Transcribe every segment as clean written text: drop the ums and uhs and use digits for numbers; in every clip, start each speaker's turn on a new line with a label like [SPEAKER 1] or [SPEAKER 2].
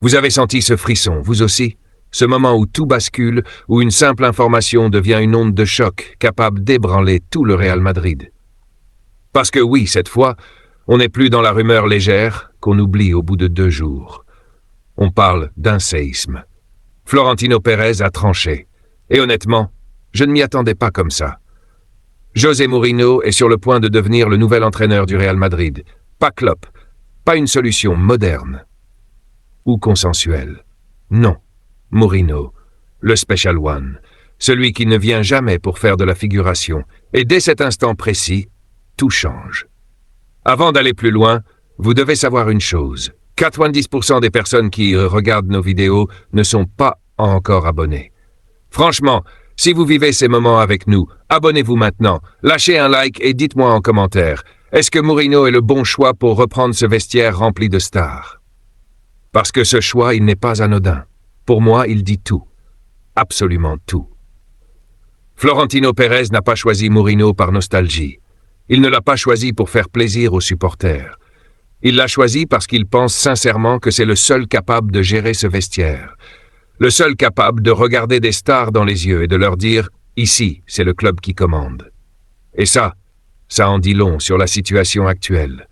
[SPEAKER 1] Vous avez senti ce frisson, vous aussi? Ce moment où tout bascule, où une simple information devient une onde de choc, capable d'ébranler tout le Real Madrid. Parce que oui, cette fois, on n'est plus dans la rumeur légère qu'on oublie au bout de 2 jours. On parle d'un séisme. Florentino Pérez a tranché. Et honnêtement, je ne m'y attendais pas comme ça. José Mourinho est sur le point de devenir le nouvel entraîneur du Real Madrid. Pas Klopp, pas une solution moderne ou consensuelle. Non, Mourinho, le Special One, celui qui ne vient jamais pour faire de la figuration. Et dès cet instant précis, tout change. Avant d'aller plus loin, vous devez savoir une chose. 90% des personnes qui regardent nos vidéos ne sont pas encore abonnées. Franchement, si vous vivez ces moments avec nous, abonnez-vous maintenant, lâchez un like et dites-moi en commentaire, est-ce que Mourinho est le bon choix pour reprendre ce vestiaire rempli de stars? Parce que ce choix, il n'est pas anodin. Pour moi, il dit tout. Absolument tout. Florentino Pérez n'a pas choisi Mourinho par nostalgie. Il ne l'a pas choisi pour faire plaisir aux supporters. Il l'a choisi parce qu'il pense sincèrement que c'est le seul capable de gérer ce vestiaire. Le seul capable de regarder des stars dans les yeux et de leur dire « Ici, c'est le club qui commande ». Et ça en dit long sur la situation actuelle.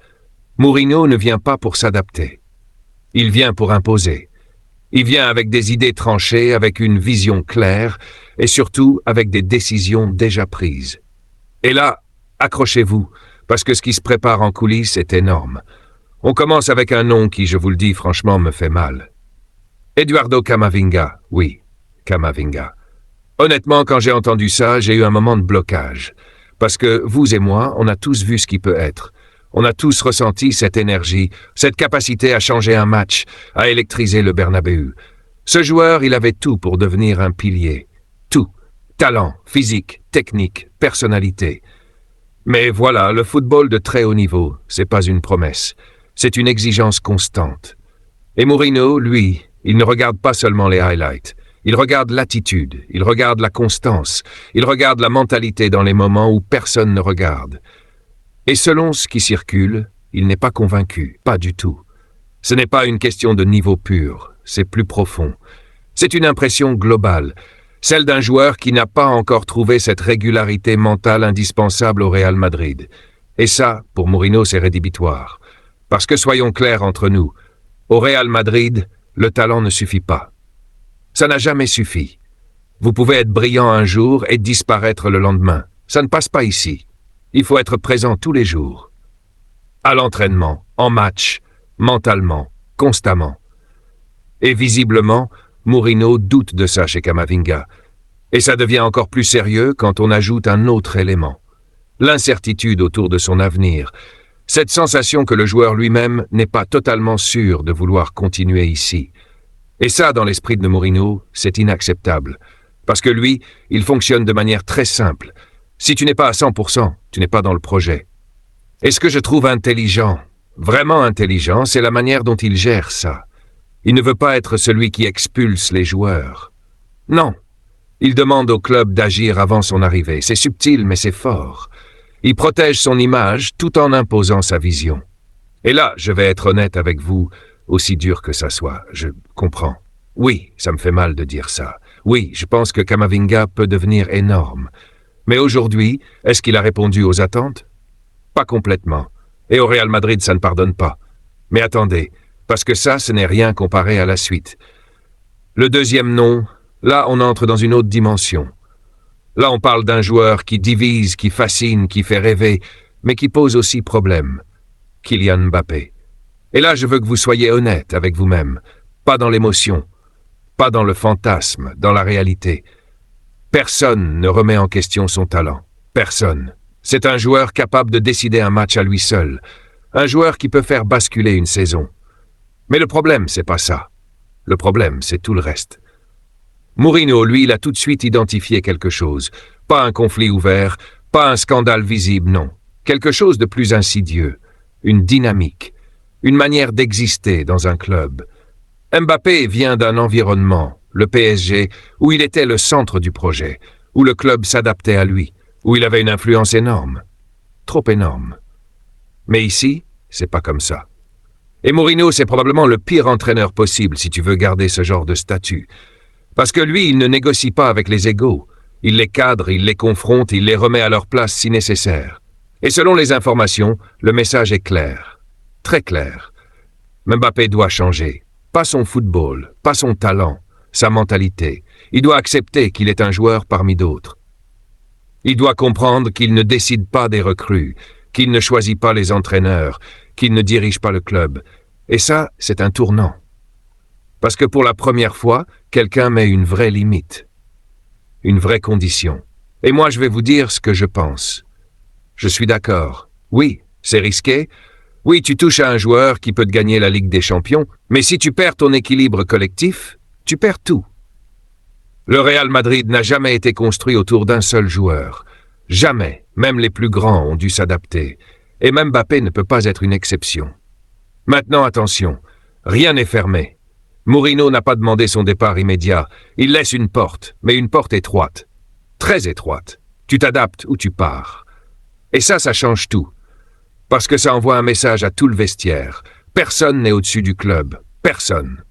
[SPEAKER 1] Mourinho ne vient pas pour s'adapter. Il vient pour imposer. Il vient avec des idées tranchées, avec une vision claire et surtout avec des décisions déjà prises. Et là, accrochez-vous, parce que ce qui se prépare en coulisses est énorme. On commence avec un nom qui, je vous le dis franchement, me fait mal. Eduardo Camavinga, oui, Camavinga. Honnêtement, quand j'ai entendu ça, j'ai eu un moment de blocage. Parce que vous et moi, on a tous vu ce qui peut être. On a tous ressenti cette énergie, cette capacité à changer un match, à électriser le Bernabéu. Ce joueur, il avait tout pour devenir un pilier. Tout. Talent, physique, technique, personnalité. Mais voilà, le football de très haut niveau, c'est pas une promesse. C'est une exigence constante. Et Mourinho, lui, il ne regarde pas seulement les highlights. Il regarde l'attitude, il regarde la constance, il regarde la mentalité dans les moments où personne ne regarde. Et selon ce qui circule, il n'est pas convaincu, pas du tout. Ce n'est pas une question de niveau pur, c'est plus profond. C'est une impression globale, celle d'un joueur qui n'a pas encore trouvé cette régularité mentale indispensable au Real Madrid. Et ça, pour Mourinho, c'est rédhibitoire. Parce que soyons clairs entre nous, au Real Madrid, le talent ne suffit pas. Ça n'a jamais suffi. Vous pouvez être brillant un jour et disparaître le lendemain. Ça ne passe pas ici. Il faut être présent tous les jours. À l'entraînement, en match, mentalement, constamment. Et visiblement, Mourinho doute de ça chez Camavinga. Et ça devient encore plus sérieux quand on ajoute un autre élément. L'incertitude autour de son avenir. Cette sensation que le joueur lui-même n'est pas totalement sûr de vouloir continuer ici. Et ça, dans l'esprit de Mourinho, c'est inacceptable. Parce que lui, il fonctionne de manière très simple. Si tu n'es pas à 100%, tu n'es pas dans le projet. Et ce que je trouve intelligent, vraiment intelligent, c'est la manière dont il gère ça. Il ne veut pas être celui qui expulse les joueurs. Non. Il demande au club d'agir avant son arrivée. C'est subtil, mais c'est fort. Il protège son image tout en imposant sa vision. Et là, je vais être honnête avec vous, aussi dur que ça soit, je comprends. Oui, ça me fait mal de dire ça. Oui, je pense que Camavinga peut devenir énorme. Mais aujourd'hui, est-ce qu'il a répondu aux attentes? Pas complètement. Et au Real Madrid, ça ne pardonne pas. Mais attendez, parce que ça, ce n'est rien comparé à la suite. Le deuxième nom, là, on entre dans une autre dimension. Là, on parle d'un joueur qui divise, qui fascine, qui fait rêver, mais qui pose aussi problème. Kylian Mbappé. Et là, je veux que vous soyez honnête avec vous-même. Pas dans l'émotion, pas dans le fantasme, dans la réalité. Personne ne remet en question son talent. Personne. C'est un joueur capable de décider un match à lui seul. Un joueur qui peut faire basculer une saison. Mais le problème, c'est pas ça. Le problème, c'est tout le reste. Mourinho, lui, il a tout de suite identifié quelque chose. Pas un conflit ouvert, pas un scandale visible, non. Quelque chose de plus insidieux. Une dynamique. Une manière d'exister dans un club. Mbappé vient d'un environnement, le PSG, où il était le centre du projet, où le club s'adaptait à lui, où il avait une influence énorme. Trop énorme. Mais ici, c'est pas comme ça. Et Mourinho, c'est probablement le pire entraîneur possible si tu veux garder ce genre de statut. Parce que lui, il ne négocie pas avec les égaux. Il les cadre, il les confronte, il les remet à leur place si nécessaire. Et selon les informations, le message est clair. Très clair. Mbappé doit changer. Pas son football, pas son talent, sa mentalité. Il doit accepter qu'il est un joueur parmi d'autres. Il doit comprendre qu'il ne décide pas des recrues, qu'il ne choisit pas les entraîneurs, qu'il ne dirige pas le club. Et ça, c'est un tournant. Parce que pour la première fois, quelqu'un met une vraie limite. Une vraie condition. Et moi, je vais vous dire ce que je pense. Je suis d'accord. Oui, c'est risqué. Oui, tu touches à un joueur qui peut te gagner la Ligue des Champions, mais si tu perds ton équilibre collectif, tu perds tout. Le Real Madrid n'a jamais été construit autour d'un seul joueur. Jamais, même les plus grands ont dû s'adapter. Et même Mbappé ne peut pas être une exception. Maintenant, attention, rien n'est fermé. Mourinho n'a pas demandé son départ immédiat. Il laisse une porte, mais une porte étroite. Très étroite. Tu t'adaptes ou tu pars. Et ça change tout. Parce que ça envoie un message à tout le vestiaire. Personne n'est au-dessus du club. Personne.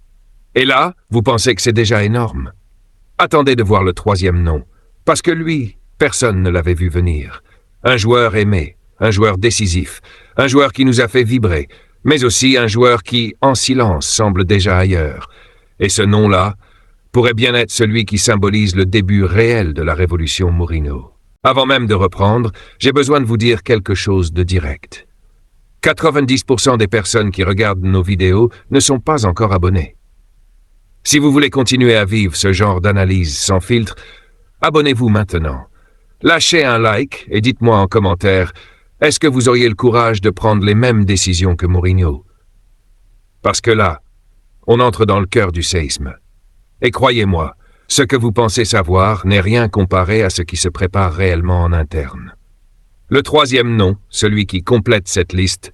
[SPEAKER 1] Et là, vous pensez que c'est déjà énorme. Attendez de voir le troisième nom. Parce que lui, personne ne l'avait vu venir. Un joueur aimé, un joueur décisif, un joueur qui nous a fait vibrer, mais aussi un joueur qui, en silence, semble déjà ailleurs. Et ce nom-là pourrait bien être celui qui symbolise le début réel de la révolution Mourinho. Avant même de reprendre, j'ai besoin de vous dire quelque chose de direct. 90% des personnes qui regardent nos vidéos ne sont pas encore abonnées. Si vous voulez continuer à vivre ce genre d'analyse sans filtre, abonnez-vous maintenant. Lâchez un like et dites-moi en commentaire, est-ce que vous auriez le courage de prendre les mêmes décisions que Mourinho? Parce que là, on entre dans le cœur du séisme. Et croyez-moi, ce que vous pensez savoir n'est rien comparé à ce qui se prépare réellement en interne. Le troisième nom, celui qui complète cette liste,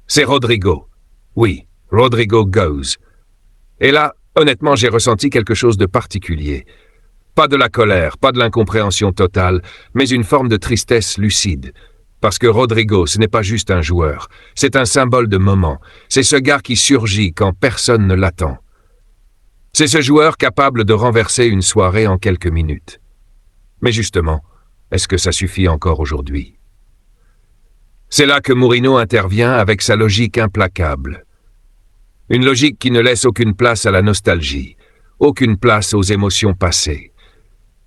[SPEAKER 1] c'est Rodrigo. Oui, Rodrigo goes. Et là, honnêtement, j'ai ressenti quelque chose de particulier. Pas de la colère, pas de l'incompréhension totale, mais une forme de tristesse lucide. Parce que Rodrigo, ce n'est pas juste un joueur, c'est un symbole de moment. C'est ce gars qui surgit quand personne ne l'attend. C'est ce joueur capable de renverser une soirée en quelques minutes. Mais justement, est-ce que ça suffit encore aujourd'hui? C'est là que Mourinho intervient avec sa logique implacable. Une logique qui ne laisse aucune place à la nostalgie, aucune place aux émotions passées.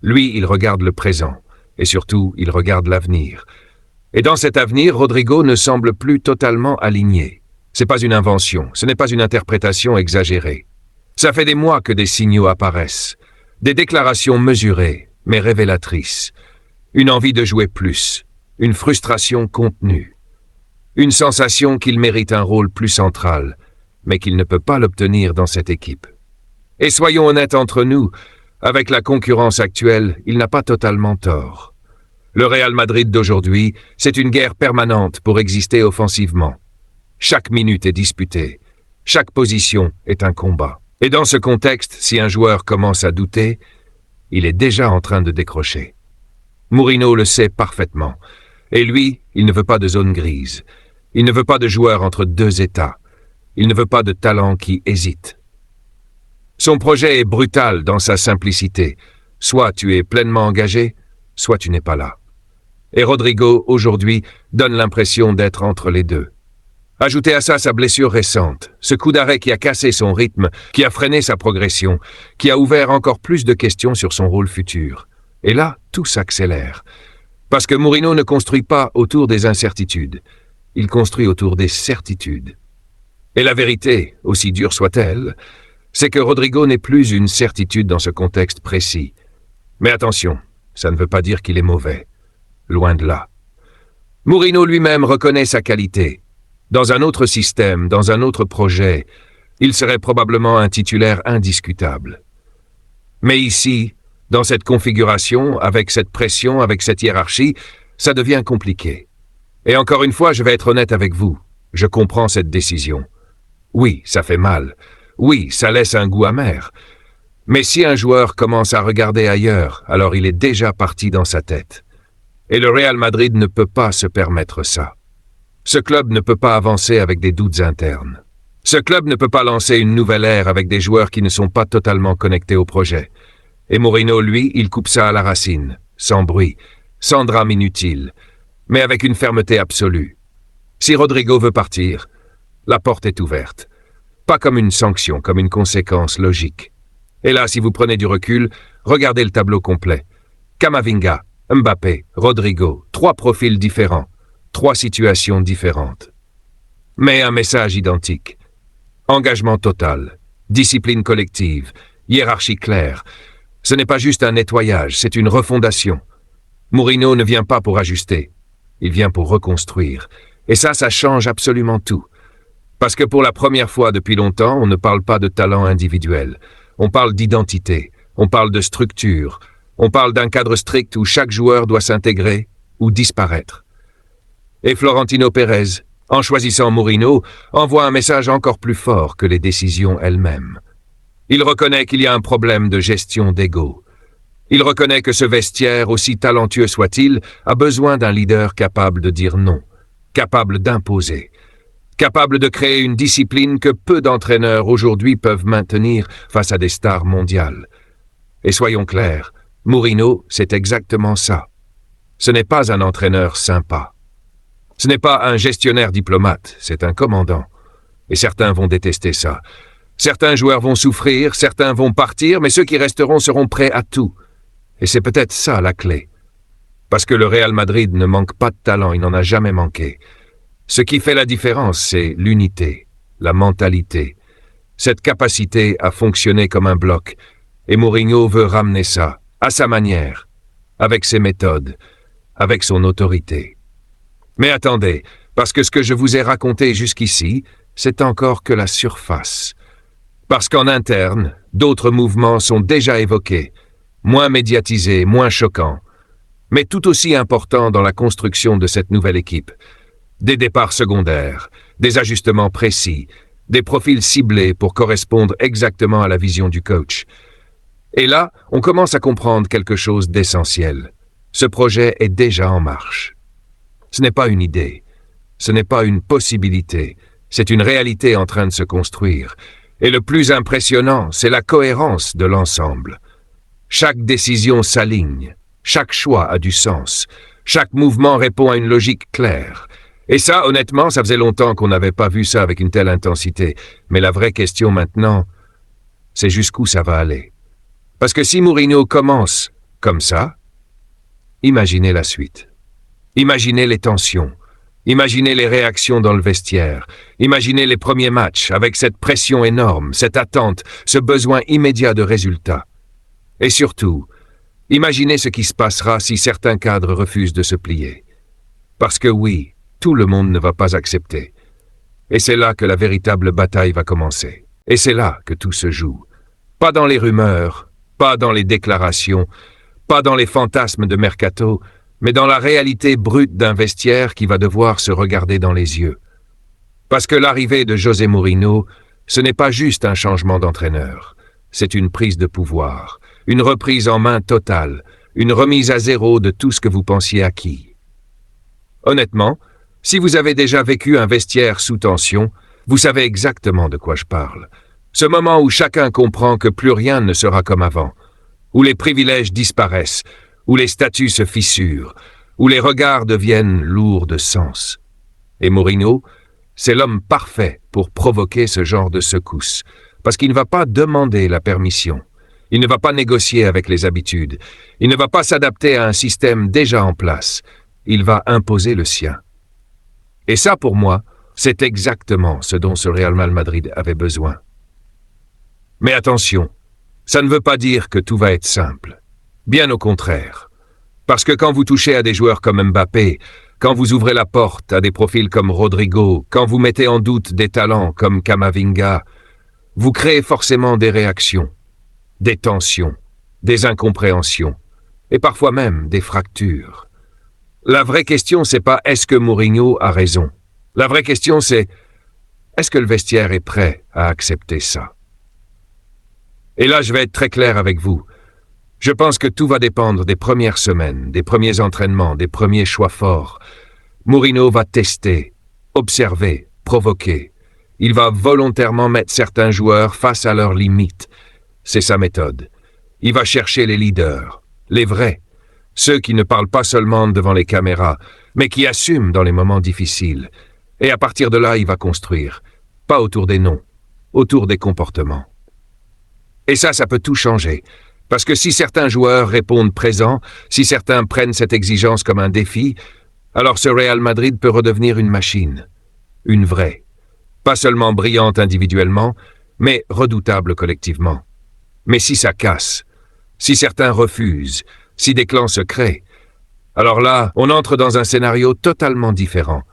[SPEAKER 1] Lui, il regarde le présent, et surtout, il regarde l'avenir. Et dans cet avenir, Rodrigo ne semble plus totalement aligné. C'est pas une invention, ce n'est pas une interprétation exagérée. Ça fait des mois que des signaux apparaissent, des déclarations mesurées, mais révélatrices. Une envie de jouer plus, une frustration contenue, une sensation qu'il mérite un rôle plus central, mais qu'il ne peut pas l'obtenir dans cette équipe. Et soyons honnêtes entre nous, avec la concurrence actuelle, il n'a pas totalement tort. Le Real Madrid d'aujourd'hui, c'est une guerre permanente pour exister offensivement. Chaque minute est disputée, chaque position est un combat. Et dans ce contexte, si un joueur commence à douter, il est déjà en train de décrocher. Mourinho le sait parfaitement. Et lui, il ne veut pas de zone grise. Il ne veut pas de joueur entre deux états. Il ne veut pas de talent qui hésite. Son projet est brutal dans sa simplicité. Soit tu es pleinement engagé, soit tu n'es pas là. Et Rodrigo, aujourd'hui, donne l'impression d'être entre les deux. Ajoutez à ça sa blessure récente, ce coup d'arrêt qui a cassé son rythme, qui a freiné sa progression, qui a ouvert encore plus de questions sur son rôle futur. Et là, tout s'accélère. Parce que Mourinho ne construit pas autour des incertitudes, il construit autour des certitudes. Et la vérité, aussi dure soit-elle, c'est que Rodrigo n'est plus une certitude dans ce contexte précis. Mais attention, ça ne veut pas dire qu'il est mauvais. Loin de là. Mourinho lui-même reconnaît sa qualité. Dans un autre système, dans un autre projet, il serait probablement un titulaire indiscutable. Mais ici, dans cette configuration, avec cette pression, avec cette hiérarchie, ça devient compliqué. Et encore une fois, je vais être honnête avec vous. Je comprends cette décision. Oui, ça fait mal. Oui, ça laisse un goût amer. Mais si un joueur commence à regarder ailleurs, alors il est déjà parti dans sa tête. Et le Real Madrid ne peut pas se permettre ça. Ce club ne peut pas avancer avec des doutes internes. Ce club ne peut pas lancer une nouvelle ère avec des joueurs qui ne sont pas totalement connectés au projet. Et Mourinho, lui, il coupe ça à la racine, sans bruit, sans drame inutile, mais avec une fermeté absolue. Si Rodrigo veut partir, la porte est ouverte. Pas comme une sanction, comme une conséquence logique. Et là, si vous prenez du recul, regardez le tableau complet. Camavinga, Mbappé, Rodrigo, 3 profils différents, 3 situations différentes. Mais un message identique. Engagement total, discipline collective, hiérarchie claire. Ce n'est pas juste un nettoyage, c'est une refondation. Mourinho ne vient pas pour ajuster, il vient pour reconstruire. Et ça change absolument tout. Parce que pour la première fois depuis longtemps, on ne parle pas de talent individuel. On parle d'identité, on parle de structure, on parle d'un cadre strict où chaque joueur doit s'intégrer ou disparaître. Et Florentino Pérez, en choisissant Mourinho, envoie un message encore plus fort que les décisions elles-mêmes. Il reconnaît qu'il y a un problème de gestion d'ego. Il reconnaît que ce vestiaire, aussi talentueux soit-il, a besoin d'un leader capable de dire non, capable d'imposer, capable de créer une discipline que peu d'entraîneurs aujourd'hui peuvent maintenir face à des stars mondiales. Et soyons clairs, Mourinho, c'est exactement ça. Ce n'est pas un entraîneur sympa. Ce n'est pas un gestionnaire diplomate, c'est un commandant. Et certains vont détester ça. Certains joueurs vont souffrir, certains vont partir, mais ceux qui resteront seront prêts à tout. Et c'est peut-être ça la clé. Parce que le Real Madrid ne manque pas de talent, il n'en a jamais manqué. Ce qui fait la différence, c'est l'unité, la mentalité, cette capacité à fonctionner comme un bloc. Et Mourinho veut ramener ça, à sa manière, avec ses méthodes, avec son autorité. Mais attendez, parce que ce que je vous ai raconté jusqu'ici, c'est encore que la surface. Parce qu'en interne, d'autres mouvements sont déjà évoqués, moins médiatisés, moins choquants, mais tout aussi importants dans la construction de cette nouvelle équipe. Des départs secondaires, des ajustements précis, des profils ciblés pour correspondre exactement à la vision du coach. Et là, on commence à comprendre quelque chose d'essentiel. Ce projet est déjà en marche. Ce n'est pas une idée, ce n'est pas une possibilité, c'est une réalité en train de se construire. Et le plus impressionnant, c'est la cohérence de l'ensemble. Chaque décision s'aligne, chaque choix a du sens, chaque mouvement répond à une logique claire. Et ça, honnêtement, ça faisait longtemps qu'on n'avait pas vu ça avec une telle intensité. Mais la vraie question maintenant, c'est jusqu'où ça va aller. Parce que si Mourinho commence comme ça, imaginez la suite. Imaginez les tensions, imaginez les réactions dans le vestiaire, imaginez les premiers matchs avec cette pression énorme, cette attente, ce besoin immédiat de résultats. Et surtout, imaginez ce qui se passera si certains cadres refusent de se plier. Parce que oui, tout le monde ne va pas accepter. Et c'est là que la véritable bataille va commencer. Et c'est là que tout se joue. Pas dans les rumeurs, pas dans les déclarations, pas dans les fantasmes de mercato, mais dans la réalité brute d'un vestiaire qui va devoir se regarder dans les yeux. Parce que l'arrivée de José Mourinho, ce n'est pas juste un changement d'entraîneur, c'est une prise de pouvoir, une reprise en main totale, une remise à zéro de tout ce que vous pensiez acquis. Honnêtement, si vous avez déjà vécu un vestiaire sous tension, vous savez exactement de quoi je parle. Ce moment où chacun comprend que plus rien ne sera comme avant, où les privilèges disparaissent, où les statuts se fissurent, où les regards deviennent lourds de sens. Et Mourinho, c'est l'homme parfait pour provoquer ce genre de secousse, parce qu'il ne va pas demander la permission, il ne va pas négocier avec les habitudes, il ne va pas s'adapter à un système déjà en place, il va imposer le sien. Et ça, pour moi, c'est exactement ce dont ce Real Madrid avait besoin. Mais attention, ça ne veut pas dire que tout va être simple. Bien au contraire. Parce que quand vous touchez à des joueurs comme Mbappé, quand vous ouvrez la porte à des profils comme Rodrigo, quand vous mettez en doute des talents comme Camavinga, vous créez forcément des réactions, des tensions, des incompréhensions, et parfois même des fractures. La vraie question, c'est pas est-ce que Mourinho a raison. La vraie question, c'est est-ce que le vestiaire est prêt à accepter ça? Et là, je vais être très clair avec vous. Je pense que tout va dépendre des premières semaines, des premiers entraînements, des premiers choix forts. Mourinho va tester, observer, provoquer. Il va volontairement mettre certains joueurs face à leurs limites. C'est sa méthode. Il va chercher les leaders, les vrais, ceux qui ne parlent pas seulement devant les caméras, mais qui assument dans les moments difficiles. Et à partir de là, il va construire. Pas autour des noms, autour des comportements. Et ça peut tout changer. Parce que si certains joueurs répondent présents, si certains prennent cette exigence comme un défi, alors ce Real Madrid peut redevenir une machine. Une vraie. Pas seulement brillante individuellement, mais redoutable collectivement. Mais si ça casse, si certains refusent, si des clans se créent, alors là, on entre dans un scénario totalement différent.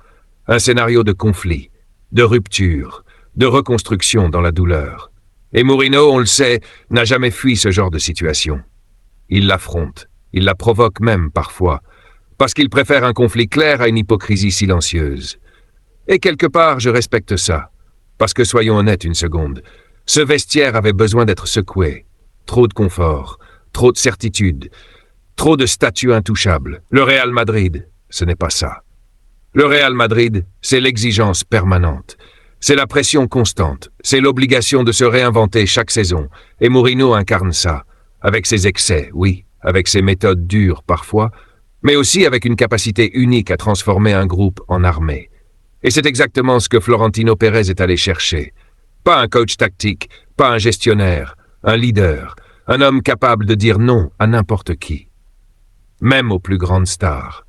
[SPEAKER 1] Un scénario de conflit, de rupture, de reconstruction dans la douleur. Et Mourinho, on le sait, n'a jamais fui ce genre de situation. Il l'affronte, il la provoque même parfois, parce qu'il préfère un conflit clair à une hypocrisie silencieuse. Et quelque part, je respecte ça, parce que soyons honnêtes une seconde, ce vestiaire avait besoin d'être secoué. Trop de confort, trop de certitude, trop de statuts intouchables. Le Real Madrid, ce n'est pas ça. Le Real Madrid, c'est l'exigence permanente. C'est la pression constante, c'est l'obligation de se réinventer chaque saison. Et Mourinho incarne ça, avec ses excès, oui, avec ses méthodes dures parfois, mais aussi avec une capacité unique à transformer un groupe en armée. Et c'est exactement ce que Florentino Pérez est allé chercher. Pas un coach tactique, pas un gestionnaire, un leader, un homme capable de dire non à n'importe qui. Même aux plus grandes stars.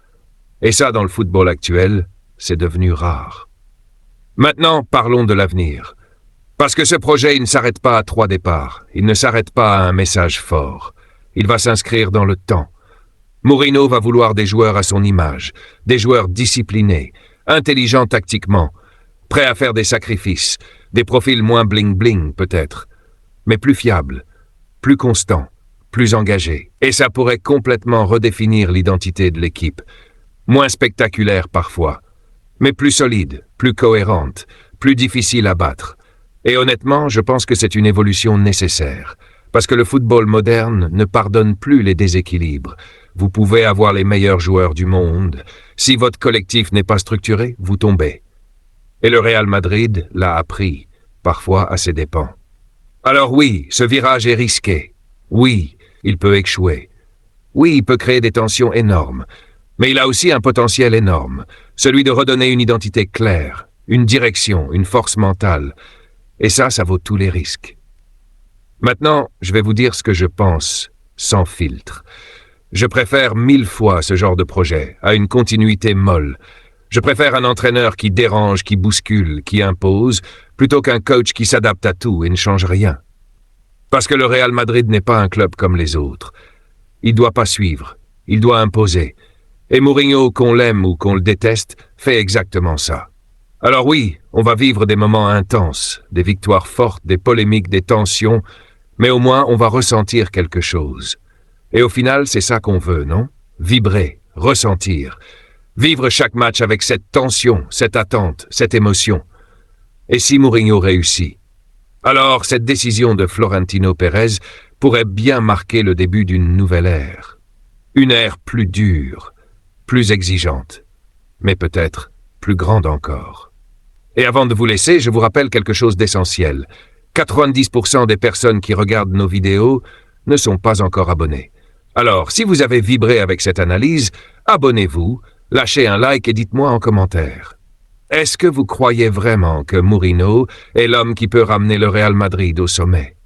[SPEAKER 1] Et ça, dans le football actuel, c'est devenu rare. Maintenant, parlons de l'avenir. Parce que ce projet, il ne s'arrête pas à 3 départs. Il ne s'arrête pas à un message fort. Il va s'inscrire dans le temps. Mourinho va vouloir des joueurs à son image, des joueurs disciplinés, intelligents tactiquement, prêts à faire des sacrifices, des profils moins bling-bling peut-être, mais plus fiables, plus constants, plus engagés. Et ça pourrait complètement redéfinir l'identité de l'équipe. Moins spectaculaire parfois, mais plus solide, plus cohérente, plus difficile à battre. Et honnêtement, je pense que c'est une évolution nécessaire, parce que le football moderne ne pardonne plus les déséquilibres. Vous pouvez avoir les meilleurs joueurs du monde. Si votre collectif n'est pas structuré, vous tombez. Et le Real Madrid l'a appris, parfois à ses dépens. Alors oui, ce virage est risqué. Oui, il peut échouer. Oui, il peut créer des tensions énormes. Mais il a aussi un potentiel énorme, celui de redonner une identité claire, une direction, une force mentale. Et ça vaut tous les risques. Maintenant, je vais vous dire ce que je pense, sans filtre. Je préfère 1000 fois ce genre de projet, à une continuité molle. Je préfère un entraîneur qui dérange, qui bouscule, qui impose, plutôt qu'un coach qui s'adapte à tout et ne change rien. Parce que le Real Madrid n'est pas un club comme les autres. Il doit pas suivre, il doit imposer. Et Mourinho, qu'on l'aime ou qu'on le déteste, fait exactement ça. Alors oui, on va vivre des moments intenses, des victoires fortes, des polémiques, des tensions, mais au moins on va ressentir quelque chose. Et au final, c'est ça qu'on veut, non? Vibrer, ressentir. Vivre chaque match avec cette tension, cette attente, cette émotion. Et si Mourinho réussit? Alors, cette décision de Florentino Pérez pourrait bien marquer le début d'une nouvelle ère. Une ère plus dure, plus exigeante, mais peut-être plus grande encore. Et avant de vous laisser, je vous rappelle quelque chose d'essentiel. 90% des personnes qui regardent nos vidéos ne sont pas encore abonnées. Alors, si vous avez vibré avec cette analyse, abonnez-vous, lâchez un like et dites-moi en commentaire. Est-ce que vous croyez vraiment que Mourinho est l'homme qui peut ramener le Real Madrid au sommet?